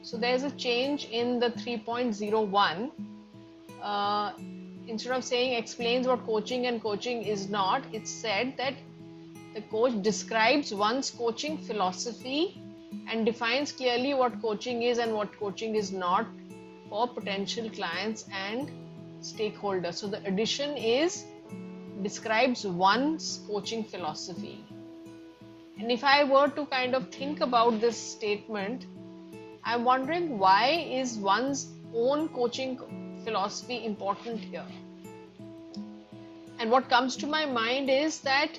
So there's a change in the 3.01. Instead of saying explains what coaching and coaching is not, it's said that the coach describes one's coaching philosophy and defines clearly what coaching is and what coaching is not for potential clients and stakeholders. So the addition is describes one's coaching philosophy. And if I were to kind of think about this statement, I'm wondering, why is one's own coaching philosophy important here? And what comes to my mind is that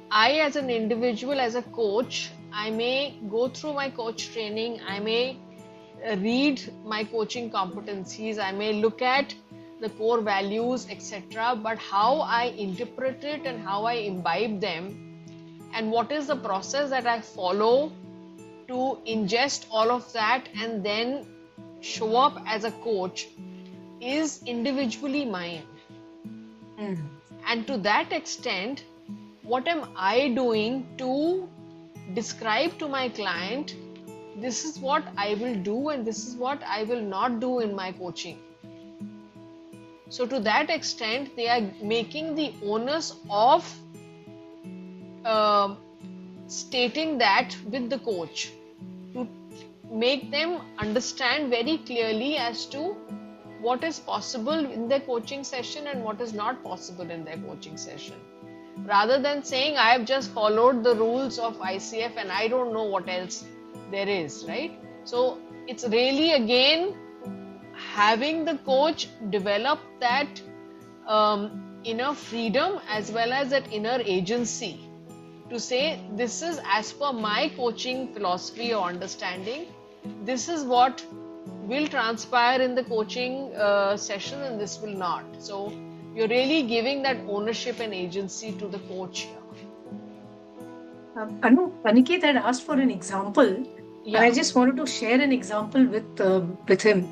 I, as an individual, as a coach, I may go through my coach training, I may read my coaching competencies, I may look at the core values, etc. But how I interpret it and how I imbibe them, and what is the process that I follow to ingest all of that and then show up as a coach, is individually mine. And to that extent, what am I doing to describe to my client, this is what I will do and this is what I will not do in my coaching? So to that extent, they are making the onus of stating that with the coach, to make them understand very clearly as to what is possible in their coaching session and what is not possible in their coaching session. Rather than saying, I have just followed the rules of ICF and I don't know what else there is, right? So it's really, again, having the coach develop that inner freedom as well as that inner agency to say, this is as per my coaching philosophy or understanding, this is what will transpire in the coaching session and this will not. So you're really giving that ownership and agency to the coach here. Aniket had asked for an example, and I just wanted to share an example with him.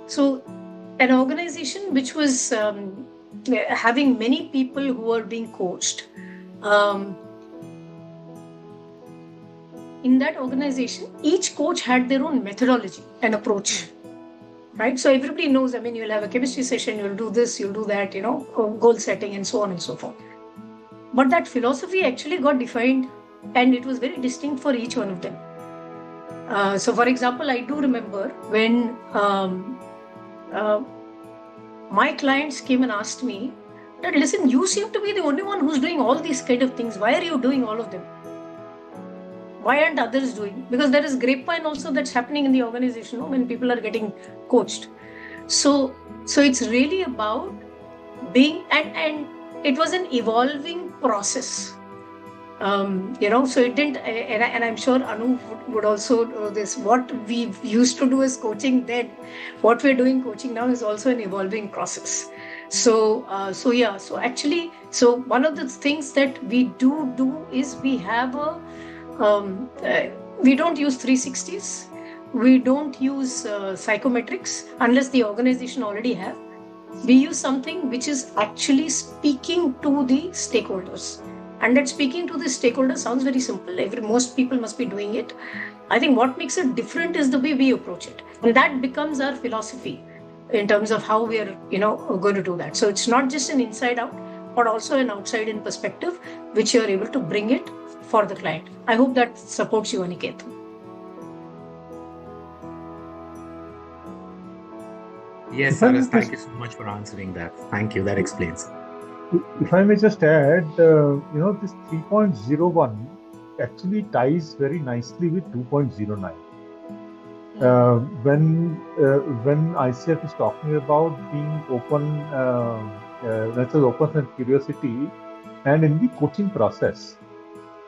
So an organization which was having many people who were being coached, in that organization, each coach had their own methodology and approach, right? So everybody knows, I mean, you'll have a chemistry session, you'll do this, you'll do that, goal setting and so on and so forth. But that philosophy actually got defined and it was very distinct for each one of them. So for example, I do remember when my clients came and asked me that, listen, you seem to be the only one who's doing all these kind of things. Why are you doing all of them? Why aren't others doing? Because there is grapevine also that's happening in the organization, when people are getting coached. So it's really about being, and it was an evolving process. So it didn't, and I'm sure Anu would also know this. What we used to do as coaching then, what we're doing coaching now is also an evolving process. So one of the things that we do is we have we don't use 360s, we don't use psychometrics unless the organization already have. We use something which is actually speaking to the stakeholders. And that speaking to the stakeholders sounds very simple. Most people must be doing it. I think what makes it different is the way we approach it. And that becomes our philosophy in terms of how we are, going to do that. So it's not just an inside out, but also an outside in perspective, which you're able to bring it for the client. I hope that supports you, Aniket. Yes, Saras, thank you so much for answering that. Thank you. That explains. If I may just add, this 3.01 actually ties very nicely with 2.09. When ICF is talking about being open, that's openness and curiosity, and in the coaching process,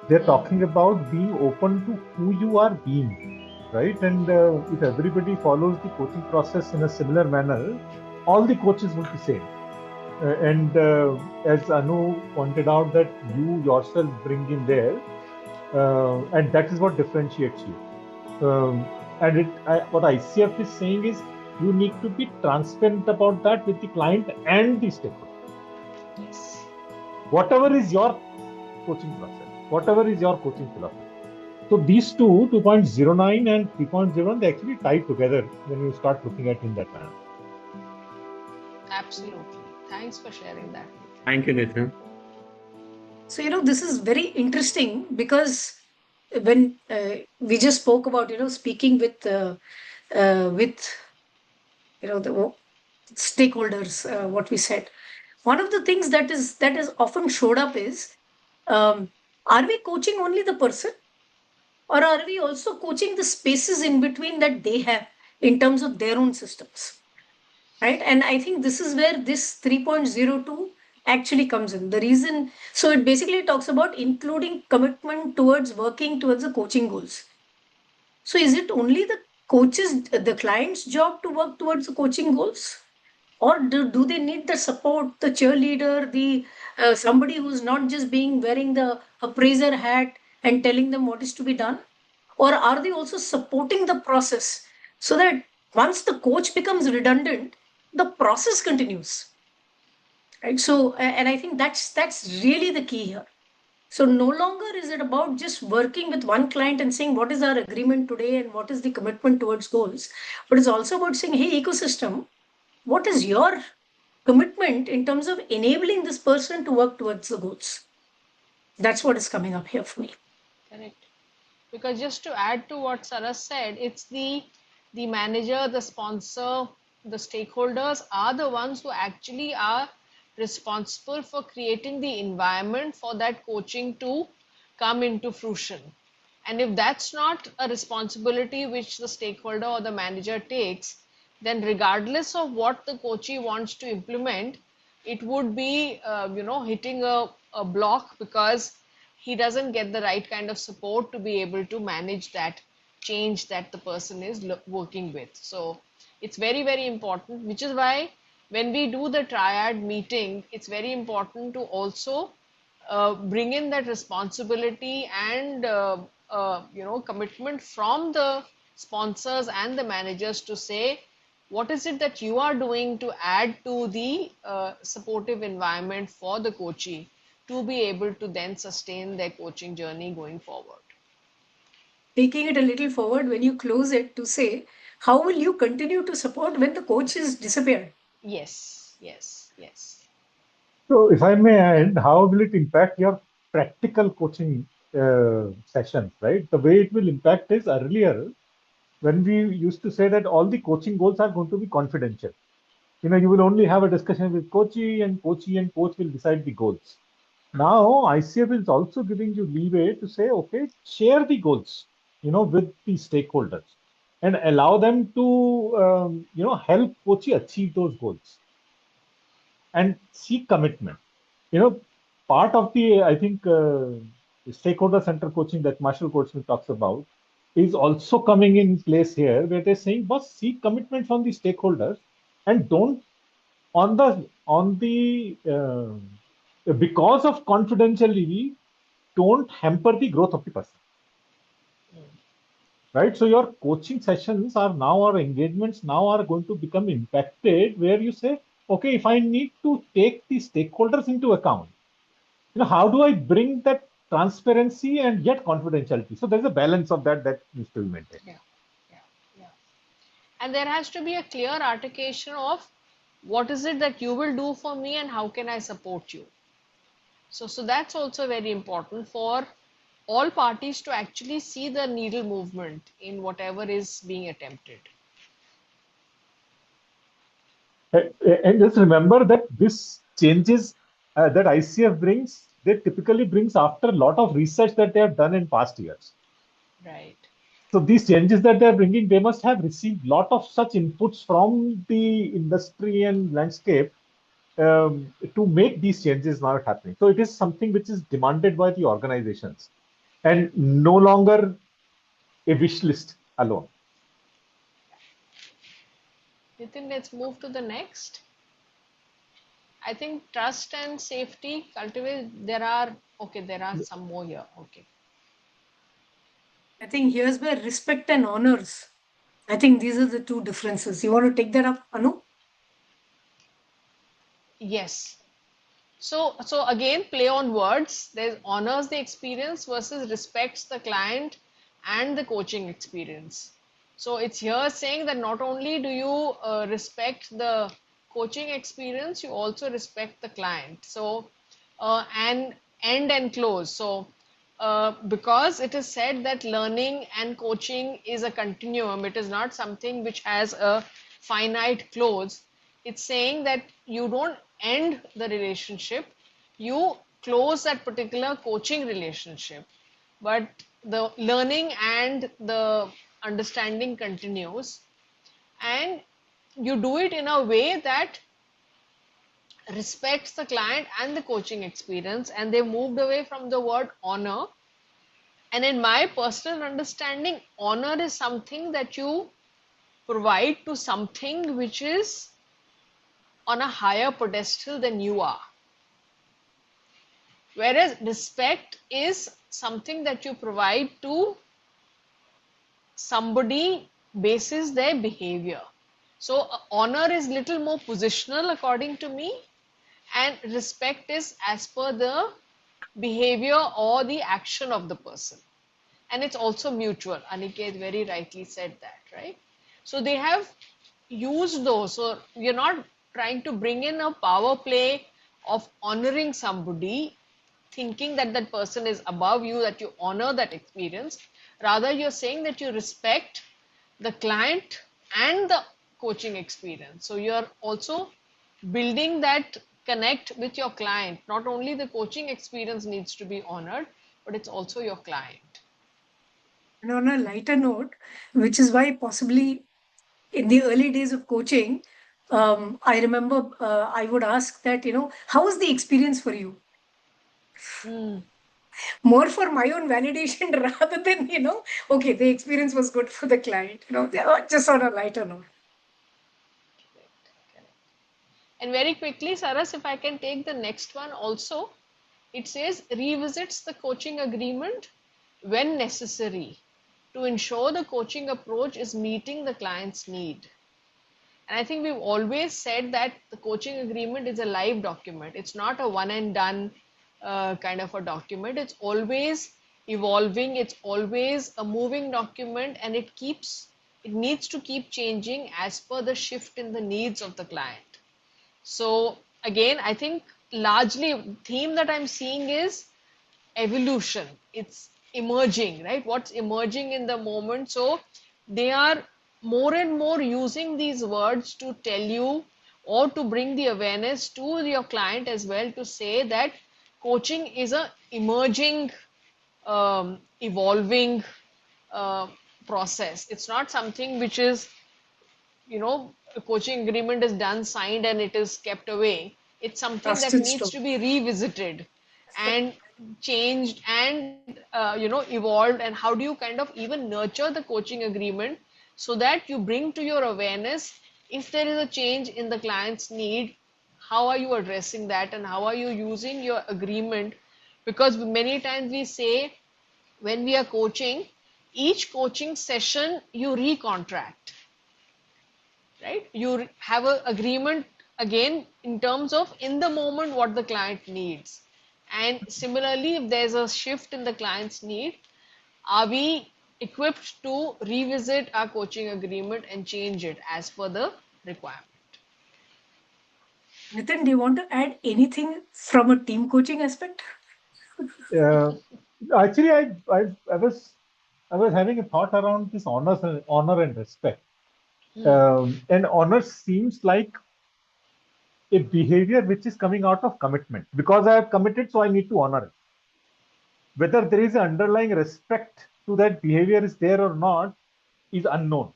they're talking about being open to who you are being, right? And if everybody follows the coaching process in a similar manner, all the coaches would be same. And as Anu pointed out, that you yourself bring in there, and that is what differentiates you. What ICF is saying is, you need to be transparent about that with the client and the stakeholder. Yes. Whatever is your coaching process, whatever is your coaching philosophy, So these two, 2.09 and 3.01, they actually tie together when you start looking at in that manner. Absolutely. Thanks for sharing that. Thank you, Nitin. So, this is very interesting because when we just spoke about, speaking with the stakeholders, what we said. One of the things that is often showed up is, are we coaching only the person, or are we also coaching the spaces in between that they have in terms of their own systems, right? And I think this is where this 3.02 actually comes in. The reason, so it basically talks about including commitment towards working towards the coaching goals. So is it only the client's job to work towards the coaching goals? Or do they need the support, the cheerleader, the somebody who's not just being wearing the appraiser hat and telling them what is to be done? Or are they also supporting the process so that once the coach becomes redundant, the process continues? Right. So, and I think that's really the key here. So no longer is it about just working with one client and saying what is our agreement today and what is the commitment towards goals, but it's also about saying, hey, ecosystem, what is your commitment in terms of enabling this person to work towards the goals? That's what is coming up here for me. Correct. Because just to add to what Saras said, it's the manager, the sponsor, the stakeholders are the ones who actually are responsible for creating the environment for that coaching to come into fruition. And if that's not a responsibility which the stakeholder or the manager takes, then regardless of what the coachee wants to implement, it would be hitting a block because he doesn't get the right kind of support to be able to manage that change that the person is working with. So it's very, very important, which is why when we do the triad meeting, it's very important to also bring in that responsibility and commitment from the sponsors and the managers to say what is it that you are doing to add to the supportive environment for the coachee to be able to then sustain their coaching journey going forward. Taking it a little forward, when you close it, to say, how will you continue to support when the coach is disappeared? Yes, yes, yes. So if I may add, how will it impact your practical coaching sessions, right? The way it will impact is earlier, when we used to say that all the coaching goals are going to be confidential. You will only have a discussion with coachee and coach will decide the goals. Now, ICF is also giving you leeway to say, okay, share the goals, with the stakeholders and allow them to, help coachee achieve those goals and seek commitment. Part of the, I think, stakeholder center coaching that Marshall Coachman talks about is also coming in place here, where they're saying, must seek commitment from the stakeholders and don't because of confidentiality, don't hamper the growth of the person. Right? So your coaching sessions are now, or engagements now are going to become impacted where you say, okay, if I need to take the stakeholders into account, how do I bring that transparency and yet confidentiality? So there's a balance of that needs to be maintained. Yeah. And there has to be a clear articulation of what is it that you will do for me and how can I support you. So that's also very important for all parties to actually see the needle movement in whatever is being attempted. And just remember that this changes that ICF brings, they typically brings after a lot of research that they have done in past years. Right. So these changes that they're bringing, they must have received a lot of such inputs from the industry and landscape to make these changes now happening. So it is something which is demanded by the organizations and no longer a wish list alone. Nitin, let's move to the next. I think trust and safety cultivate. There are some more here. Okay. I think here's where respect and honors. I think these are the two differences. You want to take that up, Anu? Yes. So again, play on words. There's honors the experience versus respects the client and the coaching experience. So it's here saying that not only do you respect the coaching experience, you also respect the client. So, and end and close. So, because it is said that learning and coaching is a continuum, it is not something which has a finite close. It's saying that you don't end the relationship, you close that particular coaching relationship, but the learning and the understanding continues, and you do it in a way that respects the client and the coaching experience, and they moved away from the word honor. And in my personal understanding, honor is something that you provide to something which is on a higher pedestal than you are. Whereas respect is something that you provide to somebody basis their behavior. So honor is little more positional according to me, and respect is as per the behavior or the action of the person. And it's also mutual. Aniket very rightly said that, right? So they have used those. So we're not trying to bring in a power play of honoring somebody, thinking that that person is above you, that you honor that experience. Rather, you're saying that you respect the client and the coaching experience. So you're also building that connect with your client. Not only the coaching experience needs to be honored, but it's also your client. And on a lighter note, which is why possibly in the early days of coaching, I remember I would ask that, how was the experience for you? More for my own validation rather than, okay, the experience was good for the client, just on a lighter note. And very quickly, Saras, if I can take the next one also, it says revisits the coaching agreement when necessary to ensure the coaching approach is meeting the client's need. And I think we've always said that the coaching agreement is a live document. It's not a one and done kind of a document. It's always evolving. It's always a moving document, and it needs to keep changing as per the shift in the needs of the client. So again, I think largely theme that I'm seeing is evolution. It's emerging, right? What's emerging in the moment. So they are more and more using these words to tell you or to bring the awareness to your client as well, to say that coaching is a emerging, evolving process. It's not something which is, a coaching agreement is done, signed, and it is kept away. It's something that needs to be revisited and changed and evolved. And how do you kind of even nurture the coaching agreement so that you bring to your awareness if there is a change in the client's need, how are you addressing that, and how are you using your agreement? Because many times we say when we are coaching, each coaching session you recontract, right? You have an agreement again in terms of in the moment what the client needs. And similarly, if there's a shift in the client's need, are we equipped to revisit our coaching agreement and change it as per the requirement? Nitin, do you want to add anything from a team coaching aspect? Actually, I was having a thought around this honor and respect. And honor seems like a behavior which is coming out of commitment. Because I have committed, so I need to honor it. Whether there is an underlying respect to that behavior is there or not is unknown.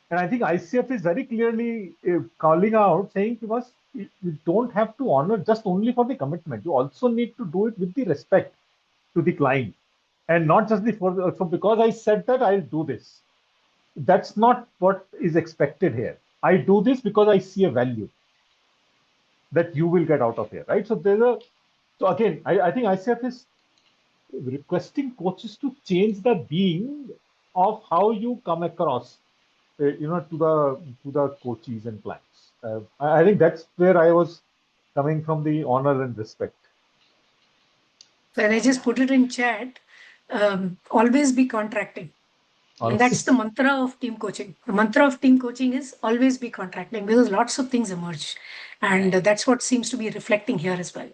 And I think ICF is very clearly calling out, saying to us, you don't have to honor just only for the commitment. You also need to do it with the respect to the client. And not just so because I said that I'll do this. That's not what is expected here. I do this because I see a value that you will get out of here, right? So again, I think ICF is requesting coaches to change the being of how you come across, to the coaches and clients. I think that's where I was coming from, the honor and respect. And I just put it in chat. always be contracting. And that's the mantra of team coaching. The mantra of team coaching is always be contracting, because lots of things emerge. And that's what seems to be reflecting here as well.